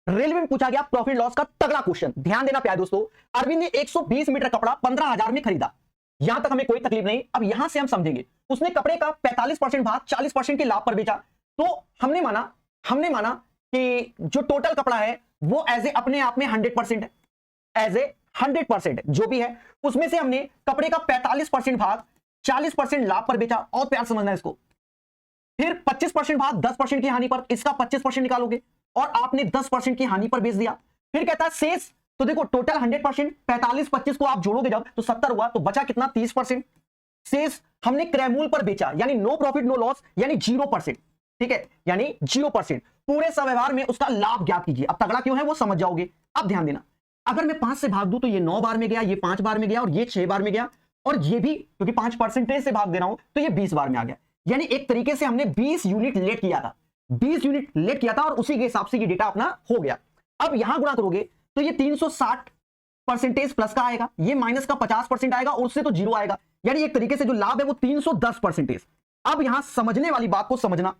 Railway में पूछा गया प्रॉफिट लॉस का तगड़ा क्वेश्चन, ध्यान देना प्यारे दोस्तों। अरविंद ने 120 मीटर कपड़ा 15,000 में खरीदा, यहां तक हमें कोई तकलीफ नहीं। अब यहां से हम समझेंगे, उसने कपड़े का 45% भाग 40% के लाभ पर बेचा, तो हमने माना कि जो टोटल कपड़ा है वो एज ए अपने आप में 100% है, एज ए 100% जो भी है उसमें से हमने कपड़े का 45% भाग 40% लाभ पर बेचा। और प्यार समझना है इसको, फिर 25% भाग 10% की हानि पर, इसका 25% निकालोगे और आपने 10% की हानि पर बेच दिया। फिर कहता है शेष, तो देखो टोटल 100%, 45-25 को आप जोड़ोगे जब तो 70 हुआ, तो बचा कितना 30%। शेष हमने क्रयमूल्य पर बेचा, यानी नो प्रॉफिट नो लॉस, यानी 0%, ठीक है, यानी 0%। पूरे व्यवहार में उसका लाभ ज्ञात कीजिए। अब तगड़ा क्यों है वो समझ जाओगे। अब ध्यान देना, अगर मैं 5 से भाग दूं तो ये 9 बार में गया, ये 5 बार में गया और ये 6 बार में गया, और ये भी क्योंकि 5% से भाग दे रहा हूं तो ये 20 बार में आ गया। यानी एक तरीके से हमने 20 यूनिट लेट किया था, 20 यूनिट लेट किया था और उसी के हिसाब से ये डेटा अपना हो गया। अब यहां गुणा करोगे तो ये 360% प्लस का आएगा, ये माइनस का 50% आएगा और उससे तो 0 आएगा। यानी एक तरीके से जो लाभ है वो 310%। अब यहां समझने वाली बात को समझना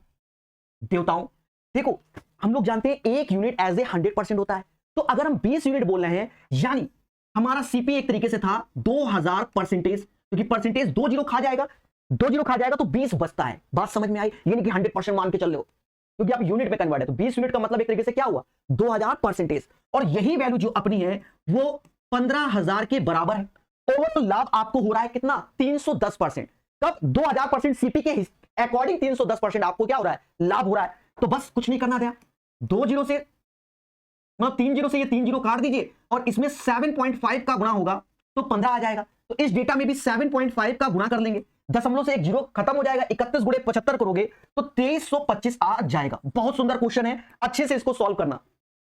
देवताओं, देखो हम लोग जानते हैं एक यूनिट एज ए 100% होता है, तो अगर हम 20 यूनिट बोल रहे हैं यानी हमारा सीपी एक तरीके से था 2000%, क्योंकि परसेंटेज 2 जीरो खा जाएगा, 2 जीरो खा जाएगा तो 20 बचता है। बात समझ में आई, यानी कि 100% मान के चल रहे हो, क्योंकि आप यूनिट में कन्वर्ट है, तो 20 यूनिट का मतलब एक तरीके से क्या हुआ 2000%। और यही वैल्यू जो अपनी है वो 15,000 के बराबर है। ओवर तो लाभ आपको हो रहा है कितना 310%। कब 2000% सीपी के अकॉर्डिंग 310% आपको क्या हो रहा है लाभ हो रहा है। तो बस कुछ नहीं करना था, 2 जीरो से मतलब 3 जीरो से ये 3 जीरो काट दीजिए और इसमें 7.5 का गुणा होगा तो 15 आ जाएगा। तो इस डेटा में भी 7.5 का गुणा कर लेंगे, दशमलव से एक जीरो खत्म हो जाएगा, 31 गुणे 75 करोगे तो 2325 आ जाएगा। बहुत सुंदर क्वेश्चन है, अच्छे से इसको सॉल्व करना।